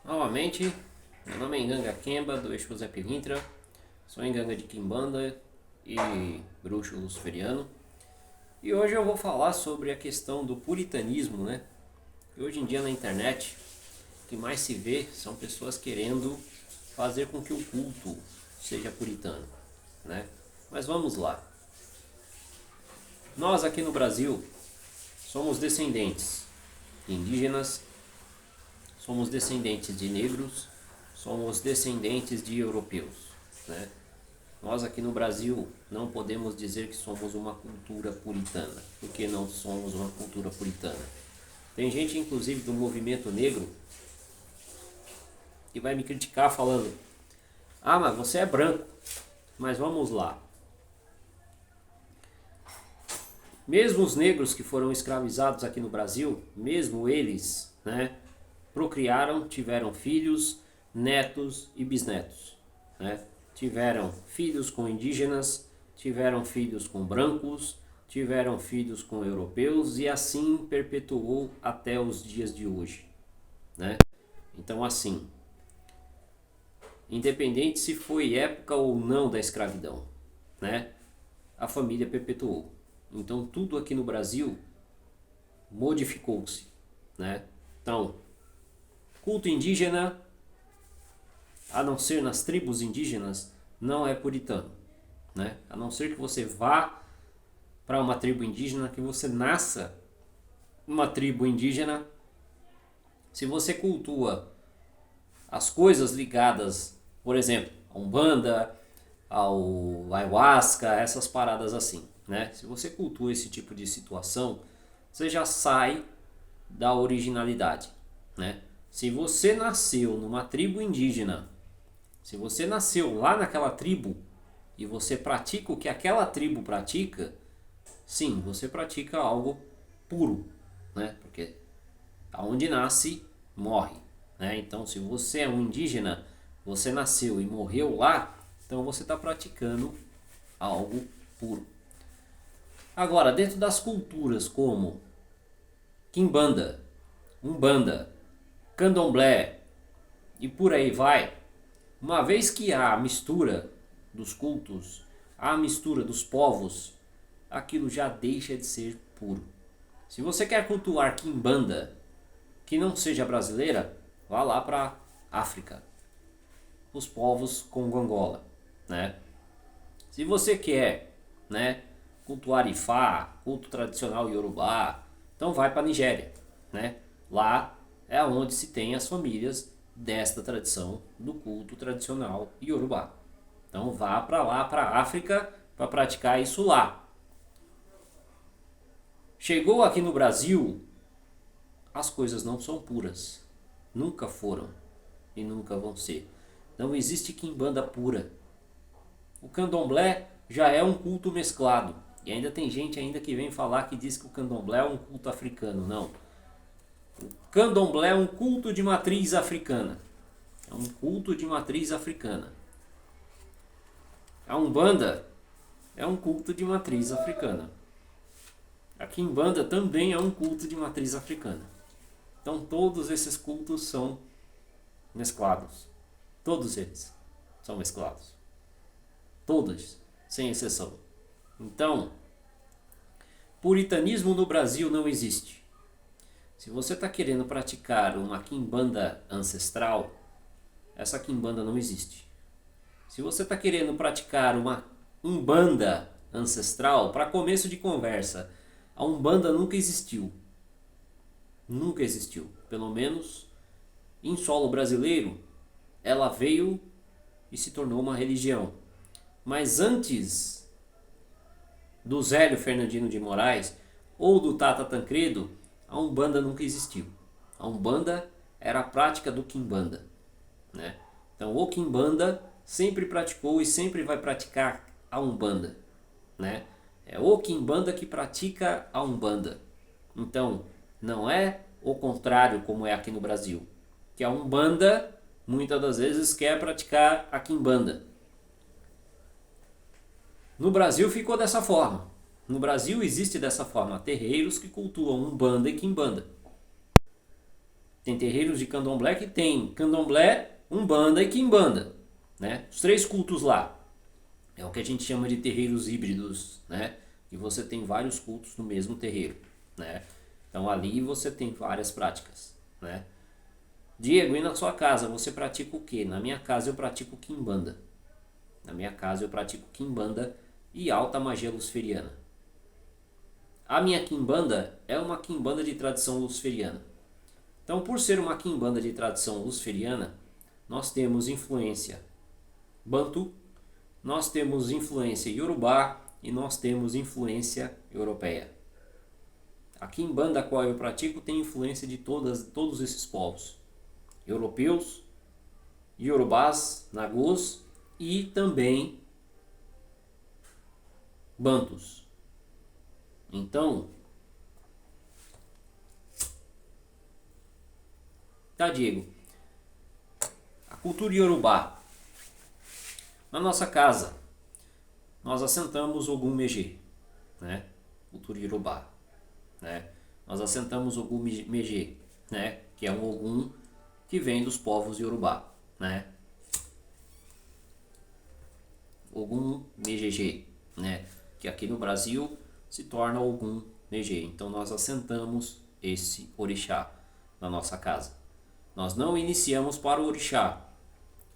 Novamente, meu nome é Nganga Kemba, do Exu Zé Pilintra, sou Nganga de Quimbanda e bruxo luciferiano. E hoje eu vou falar sobre a questão do puritanismo, né? E hoje em dia na internet, o que mais se vê são pessoas querendo fazer com que o culto seja puritano, né? Mas vamos lá. Nós aqui no Brasil somos descendentes de indígenas, somos descendentes de negros, somos descendentes de europeus, né? Nós aqui no Brasil não podemos dizer que somos uma cultura puritana. Por que não somos uma cultura puritana? Tem gente, inclusive, do movimento negro que vai me criticar falando: ah, mas você é branco. Mas vamos lá. Mesmo os negros que foram escravizados aqui no Brasil, mesmo eles, né, procriaram, tiveram filhos, netos e bisnetos, né? Tiveram filhos com indígenas, tiveram filhos com brancos, tiveram filhos com europeus e assim perpetuou até os dias de hoje, né? Então assim, independente se foi época ou não da escravidão, né? A família perpetuou. Então tudo aqui no Brasil modificou-se, né? Então, culto indígena, a não ser nas tribos indígenas, não é puritano, né? A não ser que você vá para uma tribo indígena, que você nasça uma tribo indígena. Se você cultua as coisas ligadas, por exemplo, a Umbanda, ao Ayahuasca, essas paradas assim, né? Se você cultua esse tipo de situação, você já sai da originalidade, né? Se você nasceu numa tribo indígena, se você nasceu lá naquela tribo e você pratica o que aquela tribo pratica, sim, você pratica algo puro, né? Porque aonde nasce, morre, né? Então, se você é um indígena, você nasceu e morreu lá, então você está praticando algo puro. Agora, dentro das culturas como Quimbanda, Umbanda, Candomblé e por aí vai, uma vez que há a mistura dos cultos, há a mistura dos povos, aquilo já deixa de ser puro. Se você quer cultuar Quimbanda que não seja brasileira, vá lá para África, os povos Congo-Angola, né? Se você quer, né, cultuar Ifá, culto tradicional Yorubá, então vai para a Nigéria, né? Lá é onde se tem as famílias desta tradição do culto tradicional Yorubá. Então vá para lá, para a África, para praticar isso lá. Chegou aqui no Brasil, as coisas não são puras. Nunca foram e nunca vão ser. Não existe quimbanda pura. O candomblé já é um culto mesclado. E ainda tem gente ainda que vem falar que diz que o candomblé é um culto africano. Não. O candomblé é um culto de matriz africana. É um culto de matriz africana. A Umbanda é um culto de matriz africana. A Quimbanda também é um culto de matriz africana. Então todos esses cultos são mesclados. Todos eles são mesclados. Todos, sem exceção. Então, puritanismo no Brasil não existe. Se você está querendo praticar uma quimbanda ancestral, essa quimbanda não existe. Se você está querendo praticar uma umbanda ancestral, para começo de conversa, a umbanda nunca existiu. Nunca existiu. Pelo menos em solo brasileiro, ela veio e se tornou uma religião. Mas antes do Zélio Fernandino de Moraes ou do Tata Tancredo, a Umbanda nunca existiu. A Umbanda era a prática do Quimbanda, né? Então o Quimbanda sempre praticou e sempre vai praticar a Umbanda, né? É o Quimbanda que pratica a Umbanda. Então não é o contrário como é aqui no Brasil, que a Umbanda muitas das vezes quer praticar a Quimbanda. No Brasil ficou dessa forma. No Brasil existe dessa forma terreiros que cultuam Umbanda e Quimbanda. Tem terreiros de candomblé que tem candomblé, umbanda e quimbanda, né? Os 3 cultos lá. É o que a gente chama de terreiros híbridos, né? E você tem vários cultos no mesmo terreiro, né? Então ali você tem várias práticas, né? Diego, e na sua casa você pratica o quê? Na minha casa eu pratico quimbanda. Na minha casa eu pratico quimbanda e alta magia luciferiana. A minha quimbanda é uma quimbanda de tradição luciferiana. Então, por ser uma quimbanda de tradição luciferiana, nós temos influência bantu, nós temos influência iorubá e nós temos influência europeia. A quimbanda a qual eu pratico tem influência de todos esses povos. Europeus, iorubás, nagôs e também bantus. Então, tá, Diego, a cultura iorubá. Na nossa casa, nós assentamos Ogum Megê, né? Cultura iorubá, né? Nós assentamos Ogum Megê, né? Que é um Ogum que vem dos povos iorubá, né? Ogum Megê, né? Que aqui no Brasil se torna Ogum Megê. Então nós assentamos esse orixá na nossa casa. Nós não iniciamos para o orixá,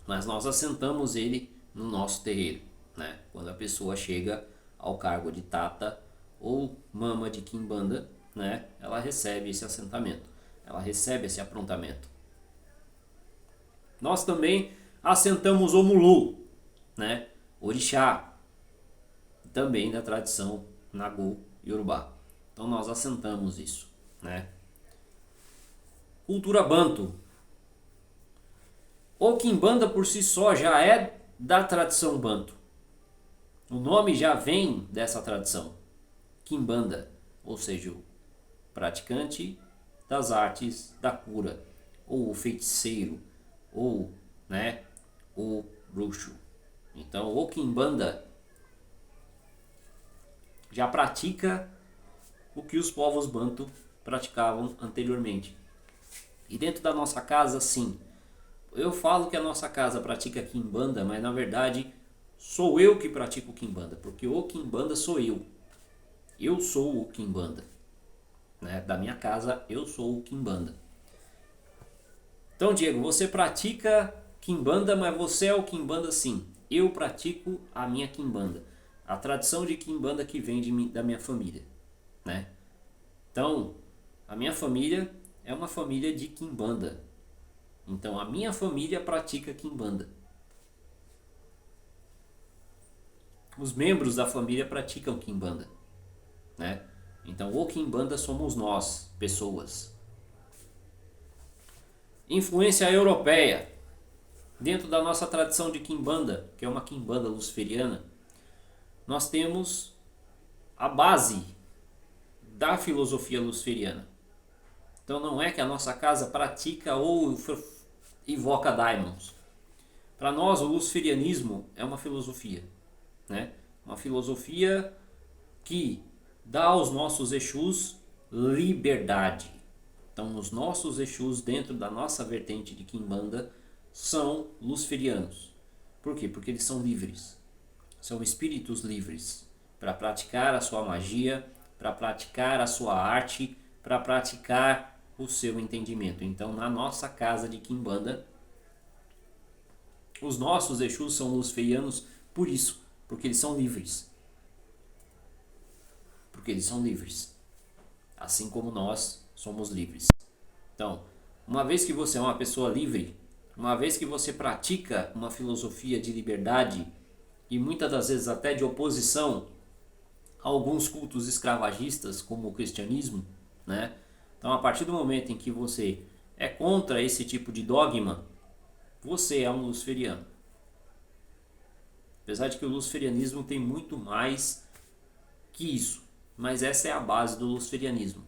mas nós assentamos ele no nosso terreiro, né? Quando a pessoa chega ao cargo de tata ou mama de quimbanda, né? Ela recebe esse assentamento, ela recebe esse aprontamento. Nós também assentamos o Mulu, né? Orixá, também da tradição Nagô Yorubá. Então nós assentamos isso, né? Cultura Banto. O quimbanda por si só já é da tradição Banto. O nome já vem dessa tradição. Quimbanda, ou seja, o praticante das artes da cura, ou o feiticeiro, ou, né, o bruxo. Então, o quimbanda já pratica o que os povos banto praticavam anteriormente. E dentro da nossa casa, sim. Eu falo que a nossa casa pratica quimbanda, mas na verdade sou eu que pratico quimbanda, porque o quimbanda sou eu. Eu sou o quimbanda, né? Da minha casa, eu sou o quimbanda. Então, Diego, você pratica quimbanda, mas você é o quimbanda sim. Eu pratico a minha quimbanda. A tradição de quimbanda que vem da minha família, né? Então, a minha família é uma família de quimbanda. Então, a minha família pratica quimbanda. Os membros da família praticam quimbanda, né? Então, o quimbanda somos nós, pessoas. Influência europeia. Dentro da nossa tradição de quimbanda, que é uma quimbanda luciferiana, nós temos a base da filosofia luciferiana. Então não é que a nossa casa pratica ou invoca daimons. Para nós o luciferianismo é uma filosofia, né? Uma filosofia que dá aos nossos Exus liberdade. Então os nossos Exus dentro da nossa vertente de quimbanda são luciferianos. Por quê? Porque eles são livres. São espíritos livres para praticar a sua magia, para praticar a sua arte, para praticar o seu entendimento. Então, na nossa casa de quimbanda, os nossos Exus são luciferianos por isso, porque eles são livres. Porque eles são livres. Assim como nós somos livres. Então, uma vez que você é uma pessoa livre, uma vez que você pratica uma filosofia de liberdade e muitas das vezes até de oposição a alguns cultos escravagistas, como o cristianismo, né? Então, a partir do momento em que você é contra esse tipo de dogma, você é um luciferiano. Apesar de que o luciferianismo tem muito mais que isso, mas essa é a base do luciferianismo.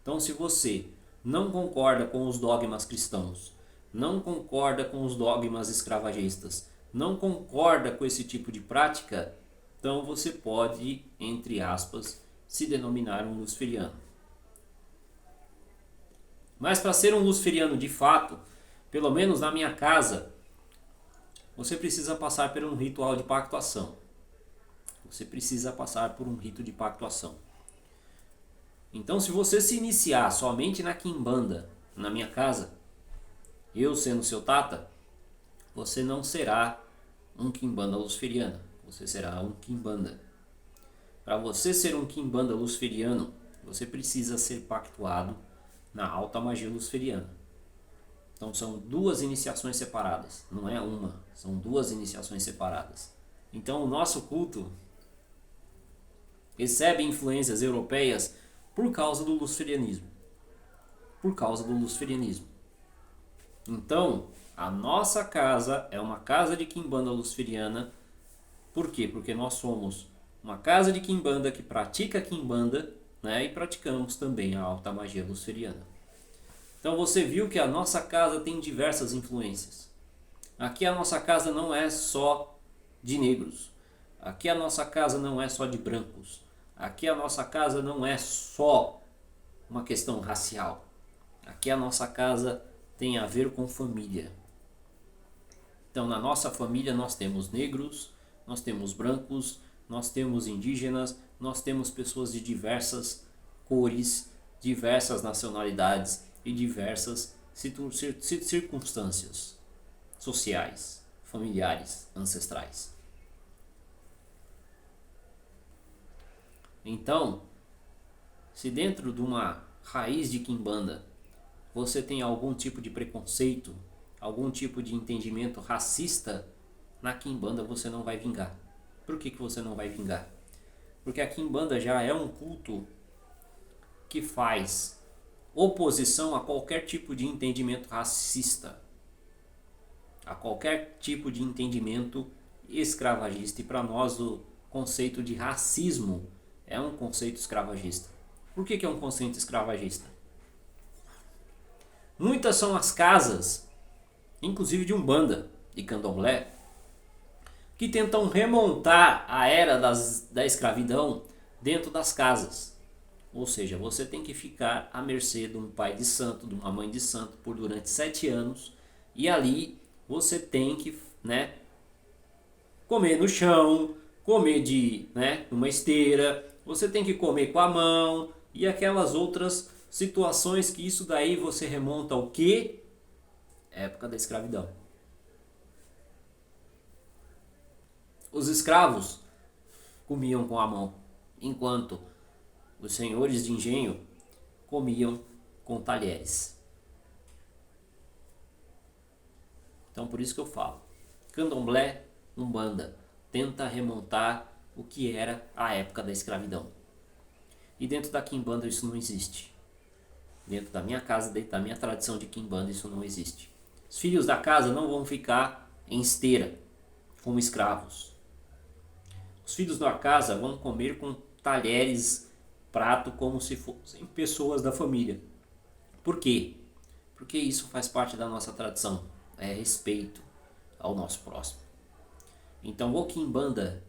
Então, se você não concorda com os dogmas cristãos, não concorda com os dogmas escravagistas, não concorda com esse tipo de prática, então você pode, entre aspas, se denominar um luciferiano. Mas para ser um luciferiano de fato, pelo menos na minha casa, você precisa passar por um ritual de pactuação. Você precisa passar por um rito de pactuação. Então, se você se iniciar somente na quimbanda, na minha casa, eu sendo seu tata, você não será um quimbanda luciferiano. Você será um quimbanda. Para você ser um quimbanda luciferiano, você precisa ser pactuado na alta magia luciferiana. Então são duas iniciações separadas, não é uma, são duas iniciações separadas. Então o nosso culto recebe influências europeias por causa do luciferianismo. Por causa do luciferianismo. Então, a nossa casa é uma casa de quimbanda luciferiana. Por quê? Porque nós somos uma casa de quimbanda que pratica quimbanda, né? E praticamos também a alta magia luciferiana. Então você viu que a nossa casa tem diversas influências. Aqui a nossa casa não é só de negros. Aqui a nossa casa não é só de brancos. Aqui a nossa casa não é só uma questão racial. Aqui a nossa casa tem a ver com família. Então na nossa família nós temos negros, nós temos brancos, nós temos indígenas, nós temos pessoas de diversas cores, diversas nacionalidades e diversas circunstâncias sociais, familiares, ancestrais. Então, se dentro de uma raiz de quimbanda você tem algum tipo de preconceito, algum tipo de entendimento racista, na quimbanda você não vai vingar. Por que você não vai vingar? Porque a quimbanda já é um culto que faz oposição a qualquer tipo de entendimento racista, a qualquer tipo de entendimento escravagista. E para nós o conceito de racismo é um conceito escravagista. Por que é um conceito escravagista? Muitas são as casas, inclusive de Umbanda e Candomblé, que tentam remontar a era da escravidão dentro das casas. Ou seja, você tem que ficar à mercê de um pai de santo, de uma mãe de santo por durante 7 anos. E ali você tem que, comer no chão, comer numa esteira, você tem que comer com a mão e aquelas outras situações que isso daí você remonta ao quê? Época da escravidão. Os escravos comiam com a mão, enquanto os senhores de engenho comiam com talheres. Então por isso que eu falo, Candomblé, Umbanda, tenta remontar o que era a época da escravidão. E dentro da quimbanda isso não existe. Dentro da minha casa, dentro da minha tradição de quimbanda, isso não existe. Os filhos da casa não vão ficar em esteira como escravos. Os filhos da casa vão comer com talheres, prato, como se fossem pessoas da família. Por quê? Porque isso faz parte da nossa tradição. É respeito ao nosso próximo. Então o quimbanda,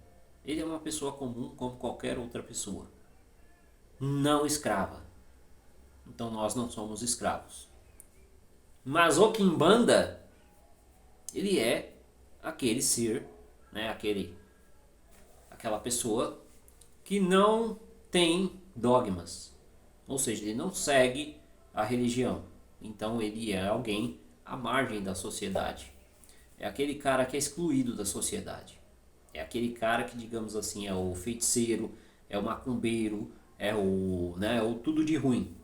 ele é uma pessoa comum como qualquer outra pessoa. Não escrava. Então nós não somos escravos. Mas o quimbanda, ele é aquele ser, aquela pessoa que não tem dogmas. Ou seja, ele não segue a religião. Então ele é alguém à margem da sociedade. É aquele cara que é excluído da sociedade. É aquele cara que, digamos assim, é o feiticeiro, é o macumbeiro, é o tudo de ruim,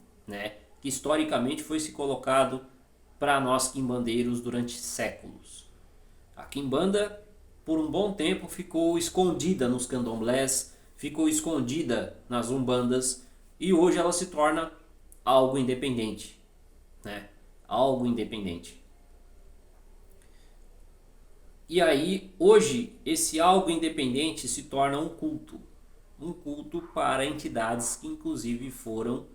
que historicamente foi se colocado para nós quimbandeiros durante séculos. A quimbanda, por um bom tempo, ficou escondida nos candomblés, ficou escondida nas umbandas, e hoje ela se torna algo independente, algo independente. E aí, hoje, esse algo independente se torna um culto para entidades que inclusive foram...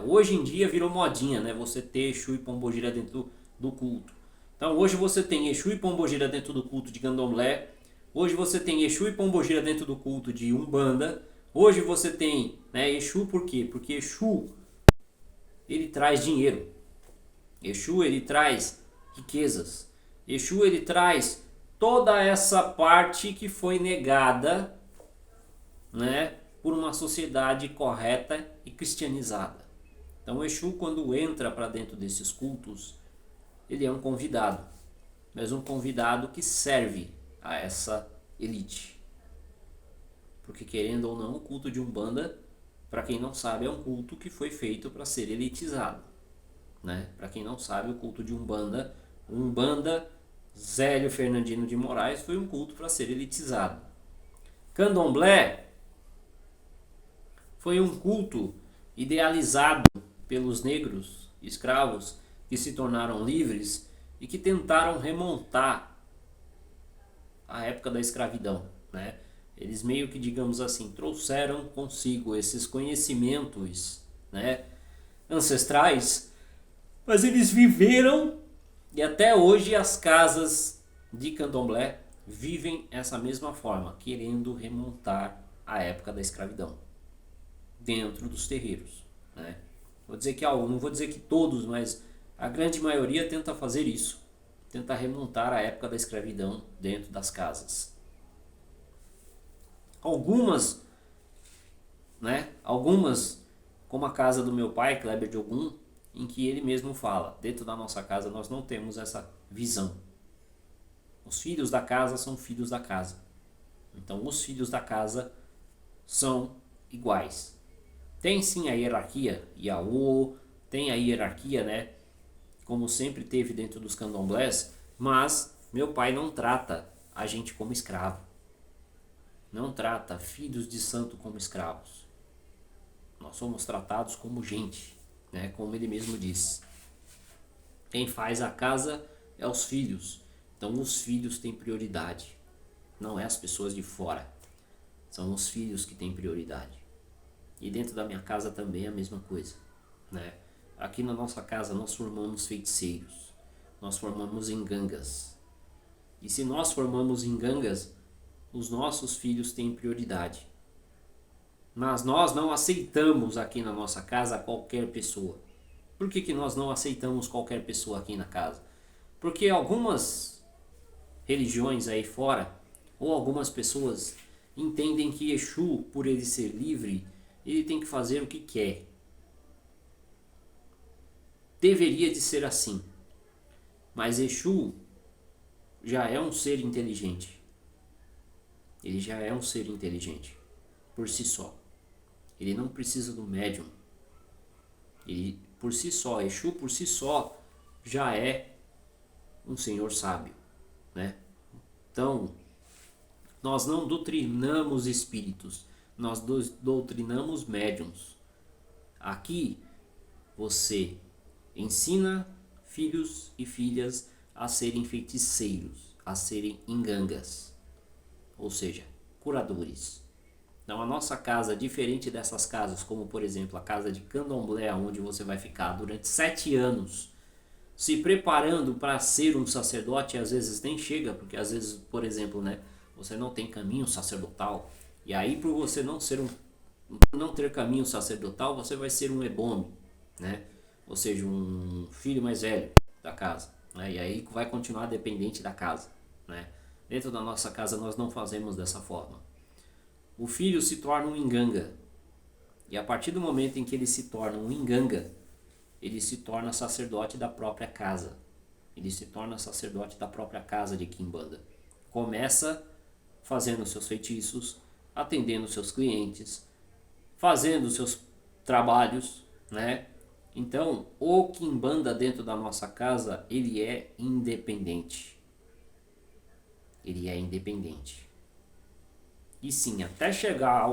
hoje em dia virou modinha, você ter Exu e Pombogira dentro do culto. Então hoje você tem Exu e Pombogira dentro do culto de Candomblé, hoje você tem Exu e Pombogira dentro do culto de Umbanda, hoje você tem Exu por quê? Porque Exu, ele traz dinheiro. Exu ele traz riquezas. Exu ele traz toda essa parte que foi negada, né, por uma sociedade correta e cristianizada. Então o Exu, quando entra para dentro desses cultos, ele é um convidado, mas um convidado que serve a essa elite. Porque querendo ou não, o culto de Umbanda, para quem não sabe, é um culto que foi feito para ser elitizado, né? Para quem não sabe, o culto de Umbanda, Zélio Fernandino de Moraes, foi um culto para ser elitizado. Candomblé foi um culto idealizado pelos negros escravos que se tornaram livres e que tentaram remontar a época da escravidão, né? Eles meio que, digamos assim, trouxeram consigo esses conhecimentos, né, ancestrais, mas eles viveram e até hoje as casas de candomblé vivem essa mesma forma, querendo remontar a época da escravidão dentro dos terreiros, né? Não vou dizer que todos, mas a grande maioria tenta fazer isso, tenta remontar a época da escravidão dentro das casas. Algumas, né? Algumas, como a casa do meu pai, Kleber de Ogum, em que ele mesmo fala, dentro da nossa casa nós não temos essa visão. Os filhos da casa são filhos da casa. Então os filhos da casa são iguais. Tem sim a hierarquia, Yaô, tem a hierarquia, né? Como sempre teve dentro dos candomblés, mas meu pai não trata a gente como escravo. Não trata filhos de santo como escravos. Nós somos tratados como gente, né? Como ele mesmo diz. Quem faz a casa é os filhos. Então os filhos têm prioridade. Não é as pessoas de fora. São os filhos que têm prioridade. E dentro da minha casa também é a mesma coisa, né? Aqui na nossa casa nós formamos feiticeiros. Nós formamos engangas. E se nós formamos engangas, os nossos filhos têm prioridade. Mas nós não aceitamos aqui na nossa casa qualquer pessoa. Por que nós não aceitamos qualquer pessoa aqui na casa? Porque algumas religiões aí fora, ou algumas pessoas, entendem que Exu, por ele ser livre, ele tem que fazer o que quer. Deveria de ser assim. Mas Exu já é um ser inteligente. Ele já é um ser inteligente por si só. Ele não precisa do médium. Ele por si só, Exu por si só já é um senhor sábio, né? Então, nós não doutrinamos espíritos, nós doutrinamos médiums. Aqui você ensina filhos e filhas a serem feiticeiros, a serem engangas, ou seja, curadores. Então a nossa casa, diferente dessas casas, como por exemplo a casa de candomblé, onde você vai ficar durante 7 anos se preparando para ser um sacerdote, e às vezes nem chega, porque às vezes, por exemplo, né, você não tem caminho sacerdotal, e aí por você não ter caminho sacerdotal, você vai ser um ebome, né? Ou seja, um filho mais velho da casa, né? E aí vai continuar dependente da casa, né? Dentro da nossa casa nós não fazemos dessa forma. O filho se torna um enganga, e a partir do momento em que ele se torna um enganga, ele se torna sacerdote da própria casa. Ele se torna sacerdote da própria casa de Quimbanda. Começa fazendo seus feitiços, atendendo seus clientes, fazendo seus trabalhos, né? Então, o Quimbanda dentro da nossa casa, ele é independente. Ele é independente. E sim, até chegar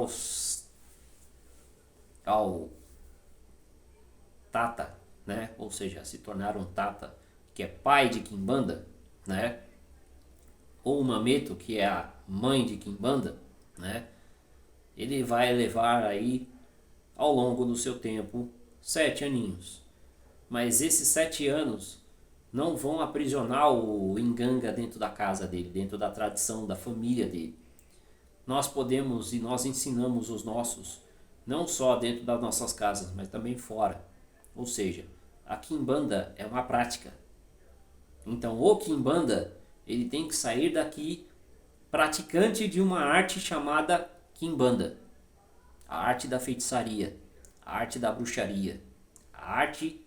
ao Tata, né? Ou seja, se tornar um Tata, que é pai de Quimbanda, né? Ou o Mameto, que é a mãe de Quimbanda, né? Ele vai levar aí, ao longo do seu tempo, 7 aninhos. Mas esses 7 anos não vão aprisionar o enganga dentro da casa dele, dentro da tradição da família dele. Nós podemos e nós ensinamos os nossos, não só dentro das nossas casas, mas também fora. Ou seja, a quimbanda é uma prática. Então o quimbanda, ele tem que sair daqui praticante de uma arte chamada quimbanda. A arte da feitiçaria, a arte da bruxaria, a arte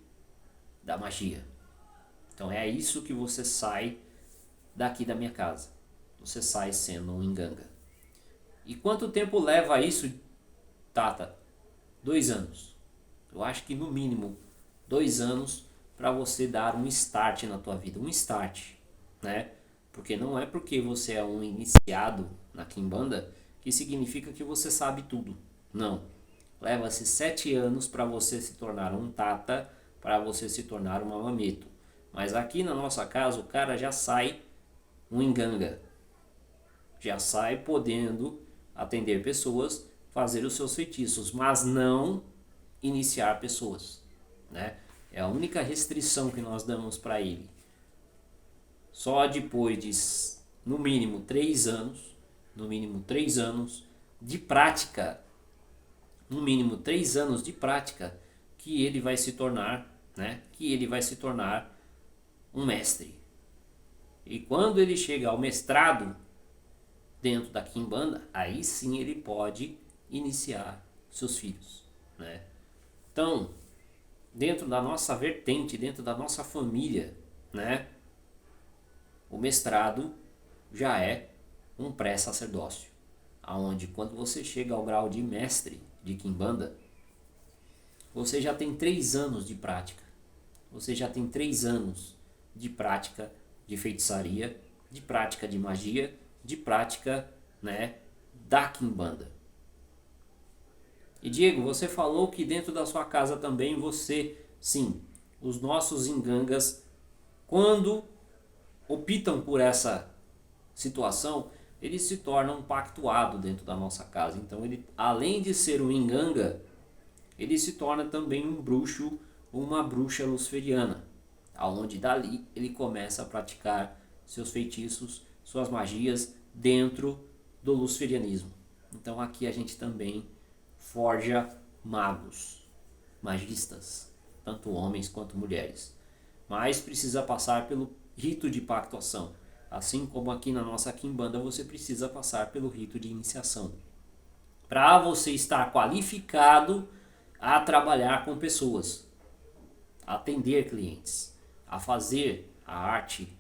da magia. Então é isso que você sai daqui da minha casa. Você sai sendo um inganga. E quanto tempo leva isso, Tata? 2 anos. Eu acho que no mínimo 2 anos para você dar um start na tua vida. Um start, né? Porque não é porque você é um iniciado na quimbanda que significa que você sabe tudo. Não. Leva-se 7 anos para você se tornar um Tata, para você se tornar uma mameto. Mas aqui na nossa casa o cara já sai um inganga. Já sai podendo atender pessoas, fazer os seus feitiços, mas não iniciar pessoas, né? É a única restrição que nós damos para ele. Só depois de no mínimo 3 anos, de prática, no mínimo 3 anos de prática, que ele vai se tornar, né? Que ele vai se tornar um mestre. E quando ele chega ao mestrado dentro da quimbanda, aí sim ele pode iniciar seus filhos, né? Então, dentro da nossa vertente, dentro da nossa família, né, o mestrado já é um pré-sacerdócio, aonde quando você chega ao grau de mestre de quimbanda, você já tem 3 anos de prática. Você já tem 3 anos de prática de feitiçaria, de prática de magia, de prática, né, da quimbanda. E Diego, você falou que dentro da sua casa também você, sim, os nossos ingangas, quando optam por essa situação, eles se tornam um pactuado dentro da nossa casa. Então ele, além de ser um inganga, ele se torna também um bruxo, uma bruxa luciferiana, aonde dali ele começa a praticar seus feitiços, suas magias dentro do luciferianismo. Então aqui a gente também forja magos, magistas, tanto homens quanto mulheres. Mas precisa passar pelo rito de pactuação. Assim como aqui na nossa quimbanda você precisa passar pelo rito de iniciação. Para você estar qualificado a trabalhar com pessoas, a atender clientes, a fazer a arte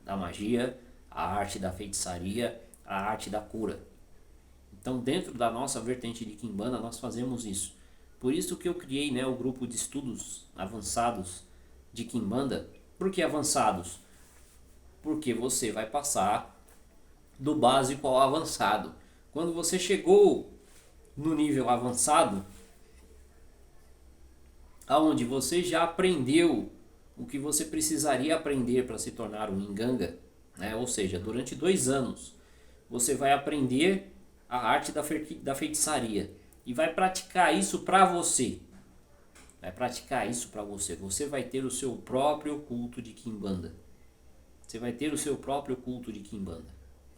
da magia, a arte da feitiçaria, a arte da cura. Então, dentro da nossa vertente de quimbanda, nós fazemos isso. Por isso que eu criei, né, o grupo de estudos avançados de quimbanda. Por que avançados? Porque você vai passar do básico ao avançado. Quando você chegou no nível avançado, aonde você já aprendeu o que você precisaria aprender para se tornar um inganga, né? Ou seja, durante 2 anos você vai aprender a arte da feitiçaria e vai praticar isso para você. Vai praticar isso para você. Você vai ter o seu próprio culto de quimbanda. Você vai ter o seu próprio culto de quimbanda,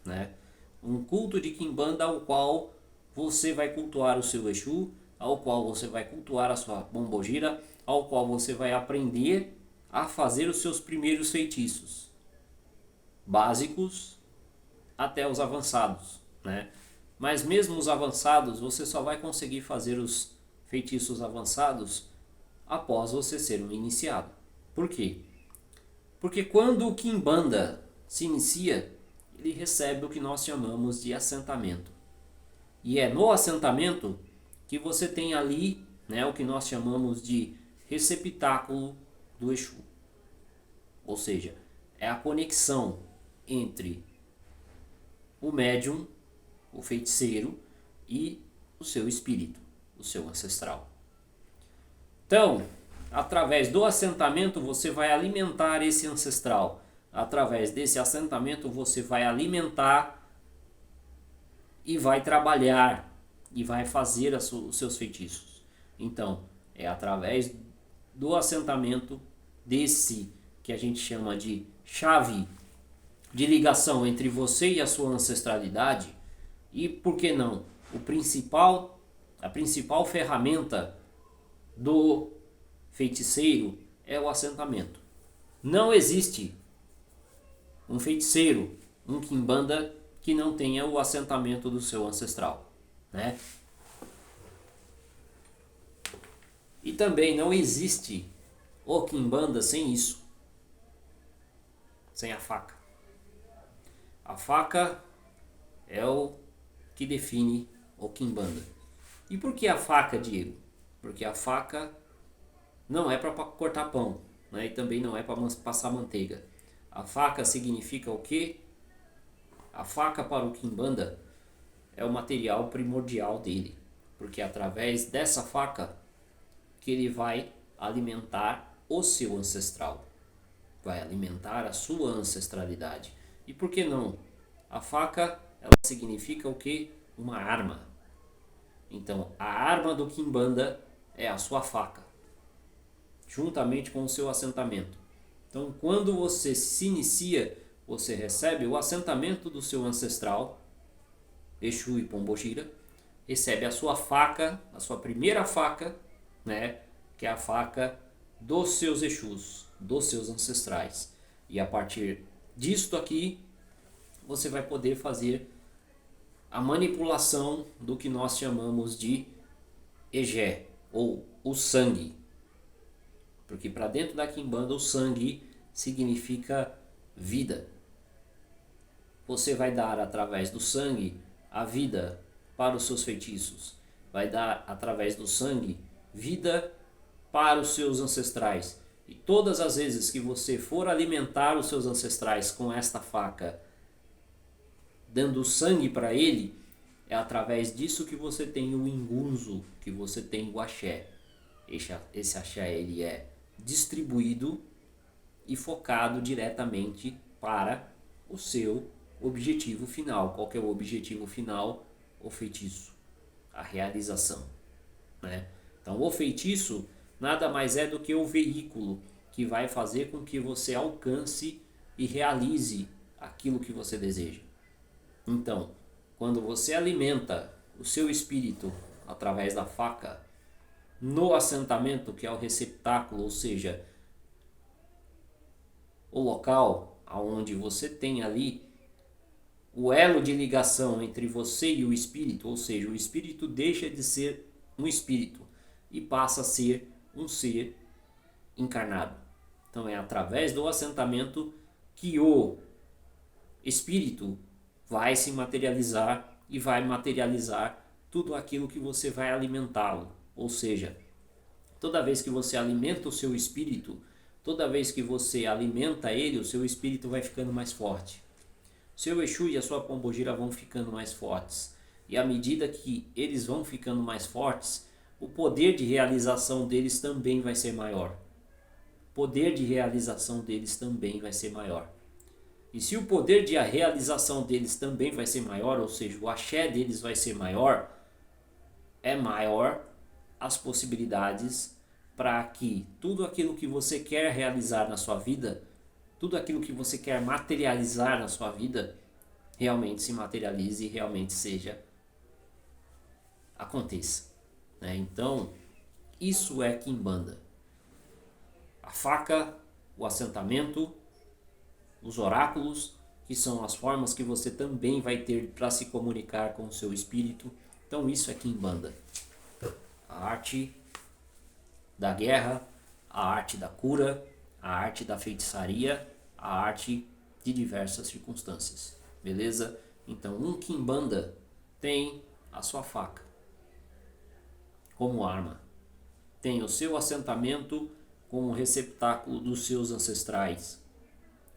né? Um culto de quimbanda ao qual você vai cultuar o seu Exu, ao qual você vai cultuar a sua bombogira, ao qual você vai aprender a fazer os seus primeiros feitiços, básicos até os avançados, né? Mas mesmo os avançados, você só vai conseguir fazer os feitiços avançados após você ser um iniciado. Por quê? Porque quando o quimbanda se inicia, ele recebe o que nós chamamos de assentamento. E é no assentamento que você tem ali, né, o que nós chamamos de receptáculo do Exu. Ou seja, é a conexão entre o médium, o feiticeiro e o seu espírito, o seu ancestral. Então, através do assentamento você vai alimentar esse ancestral. Através desse assentamento você vai alimentar e vai trabalhar e vai fazer os seus feitiços. Então, é através do assentamento desse que a gente chama de chave de ligação entre você e a sua ancestralidade, e por que não, a principal ferramenta do feiticeiro, é o assentamento. Não existe um feiticeiro, um quimbanda que não tenha o assentamento do seu ancestral, né? E também não existe o quimbanda sem isso, sem a faca. A faca é o que define o quimbanda. E por que a faca, Diego? Porque a faca não é para cortar pão, né? E também não é para passar manteiga. A faca significa o quê? A faca para o quimbanda é o material primordial dele, porque é através dessa faca que ele vai alimentar o seu ancestral, vai alimentar a sua ancestralidade. E por que não? A faca, ela significa o quê? Uma arma. Então, a arma do quimbanda é a sua faca, juntamente com o seu assentamento. Então, quando você se inicia, você recebe o assentamento do seu ancestral, Exu e Pombogira, recebe a sua faca, a sua primeira faca, né, que é a faca dos seus Exus, dos seus ancestrais. E a partir disto aqui, você vai poder fazer a manipulação do que nós chamamos de Egé, ou o sangue. Porque para dentro da quimbanda o sangue significa vida. Você vai dar através do sangue a vida para os seus feitiços. Vai dar através do sangue vida para os seus ancestrais. E todas as vezes que você for alimentar os seus ancestrais com esta faca, dando sangue para ele, é através disso que você tem o ingunzo, que você tem o axé. Esse axé ele é distribuído e focado diretamente para o seu objetivo final. Qual que é o objetivo final? O feitiço, a realização, né? Então o feitiço nada mais é do que o veículo que vai fazer com que você alcance e realize aquilo que você deseja. Então, quando você alimenta o seu espírito através da faca, no assentamento, que é o receptáculo, ou seja, o local onde você tem ali o elo de ligação entre você e o espírito, ou seja, o espírito deixa de ser um espírito e passa a ser um ser encarnado. Então é através do assentamento que o espírito vai se materializar e vai materializar tudo aquilo que você vai alimentá-lo. Ou seja, toda vez que você alimenta o seu espírito, toda vez que você alimenta ele, o seu espírito vai ficando mais forte. O seu Exu e a sua Pombogira vão ficando mais fortes. E à medida que eles vão ficando mais fortes, o poder de realização deles também vai ser maior. O poder de realização deles também vai ser maior. E se o poder de realização deles também vai ser maior, ou seja, o axé deles vai ser maior, é maior as possibilidades para que tudo aquilo que você quer realizar na sua vida, tudo aquilo que você quer materializar na sua vida, realmente se materialize e realmente aconteça, né? Então, isso é quimbanda. A faca, o assentamento, os oráculos, que são as formas que você também vai ter para se comunicar com o seu espírito. Então isso é quimbanda. A arte da guerra, a arte da cura, a arte da feitiçaria, a arte de diversas circunstâncias. Beleza? Então um quimbanda tem a sua faca como arma. Tem o seu assentamento como receptáculo dos seus ancestrais,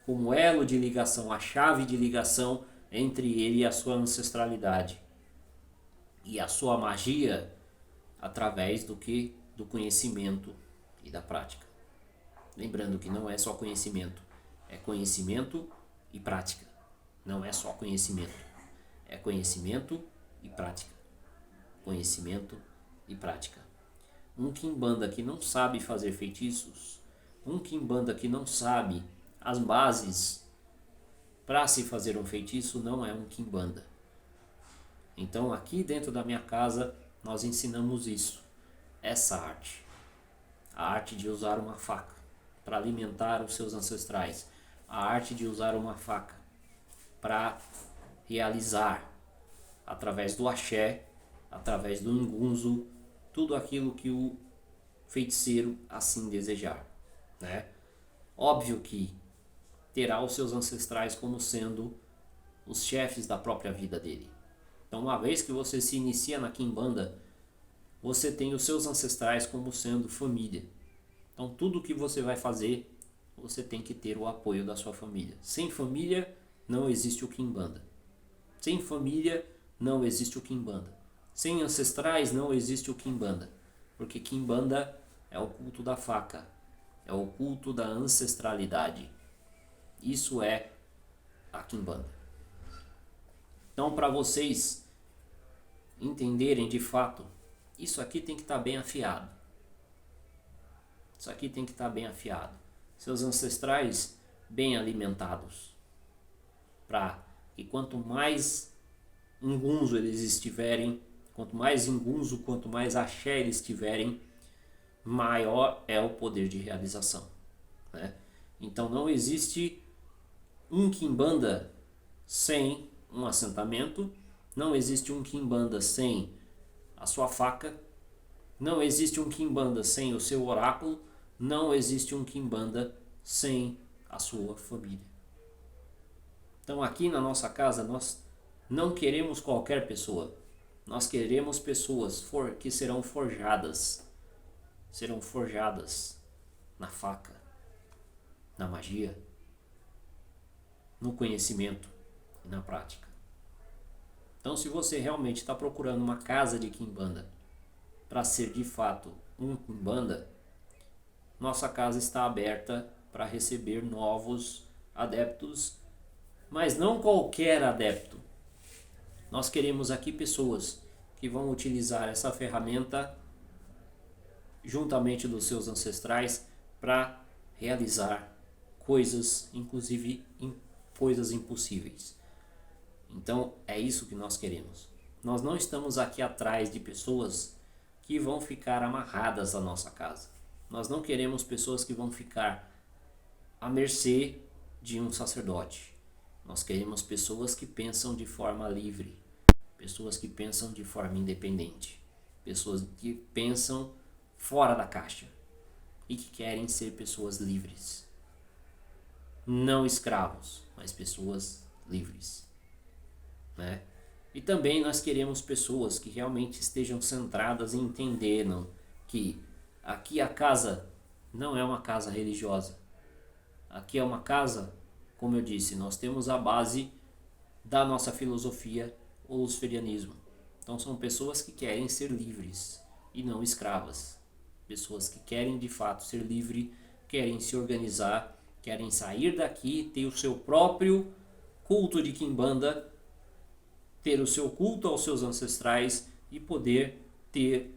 como elo de ligação, a chave de ligação entre ele e a sua ancestralidade. E a sua magia através do que? Do conhecimento e da prática. Lembrando que não é só conhecimento, é conhecimento e prática. Não é só conhecimento, é conhecimento e prática. Conhecimento e prática. Um quimbanda que não sabe fazer feitiços, um quimbanda que não sabe as bases para se fazer um feitiço, não é um quimbanda. Então aqui dentro da minha casa nós ensinamos isso, essa arte, a arte de usar uma faca. para alimentar os seus ancestrais, a arte de usar uma faca para realizar, através do axé, através do ngunzo, tudo aquilo que o feiticeiro assim desejar, né? Óbvio que terá os seus ancestrais como sendo os chefes da própria vida dele. Então, uma vez que você se inicia na Quimbanda, você tem os seus ancestrais como sendo família. Então, tudo que você vai fazer, você tem que ter o apoio da sua família. Sem família, não existe o Quimbanda. Sem família, não existe o Quimbanda. Sem ancestrais, não existe o Quimbanda. Porque Quimbanda é o culto da faca, é o culto da ancestralidade. Isso é a Quimbanda. Então, para vocês entenderem de fato, isso aqui tem que estar bem afiado. Isso aqui tem que estar bem afiado. Seus ancestrais bem alimentados. Para que quanto mais ngunzo eles estiverem, quanto mais axé eles tiverem, maior é o poder de realização, né? Então não existe um Quimbanda sem um assentamento, não existe um Quimbanda sem a sua faca, não existe um Quimbanda sem o seu oráculo, não existe um Quimbanda sem a sua família. Então aqui na nossa casa nós não queremos qualquer pessoa, nós queremos pessoas que serão forjadas na faca, na magia, no conhecimento e na prática. Então, se você realmente está procurando uma casa de Quimbanda para ser de fato um Quimbanda, nossa casa está aberta para receber novos adeptos, mas não qualquer adepto. Nós queremos aqui pessoas que vão utilizar essa ferramenta juntamente dos seus ancestrais para realizar coisas, inclusive coisas impossíveis. Então é isso que nós queremos. Nós não estamos aqui atrás de pessoas que vão ficar amarradas à nossa casa. Nós não queremos pessoas que vão ficar à mercê de um sacerdote. Nós queremos pessoas que pensam de forma livre, pessoas que pensam de forma independente, pessoas que pensam fora da caixa e que querem ser pessoas livres. Não escravos, mas pessoas livres, né? E também nós queremos pessoas que realmente estejam centradas em entendendo que aqui a casa não é uma casa religiosa. Aqui é uma casa, como eu disse, nós temos a base da nossa filosofia, o luciferianismo. Então são pessoas que querem ser livres e não escravas. Pessoas que querem de fato ser livres, querem se organizar, querem sair daqui, ter o seu próprio culto de Quimbanda, ter o seu culto aos seus ancestrais e poder ter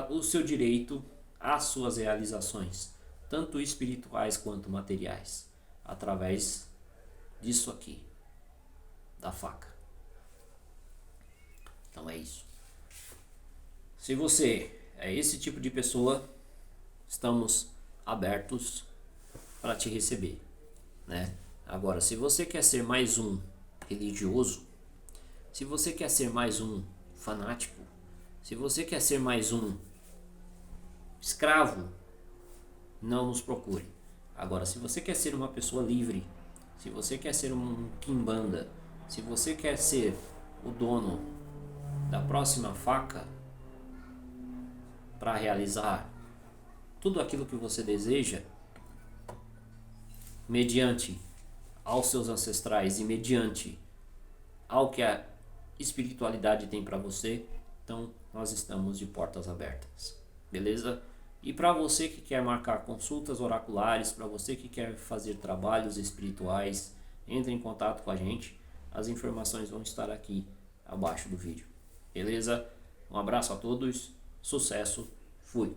o seu direito às suas realizações, tanto espirituais quanto materiais, através disso aqui, da faca. Então é isso. Se você é esse tipo de pessoa, estamos abertos para te receber, né? Agora, se você quer ser mais um religioso, se você quer ser mais um fanático, se você quer ser mais um escravo, não nos procure. Agora, se você quer ser uma pessoa livre, se você quer ser um Quimbanda, se você quer ser o dono da próxima faca para realizar tudo aquilo que você deseja, mediante aos seus ancestrais e mediante ao que a espiritualidade tem para você, então nós estamos de portas abertas, beleza? E para você que quer marcar consultas oraculares, para você que quer fazer trabalhos espirituais, entre em contato com a gente, as informações vão estar aqui abaixo do vídeo, beleza? Um abraço a todos, sucesso, fui!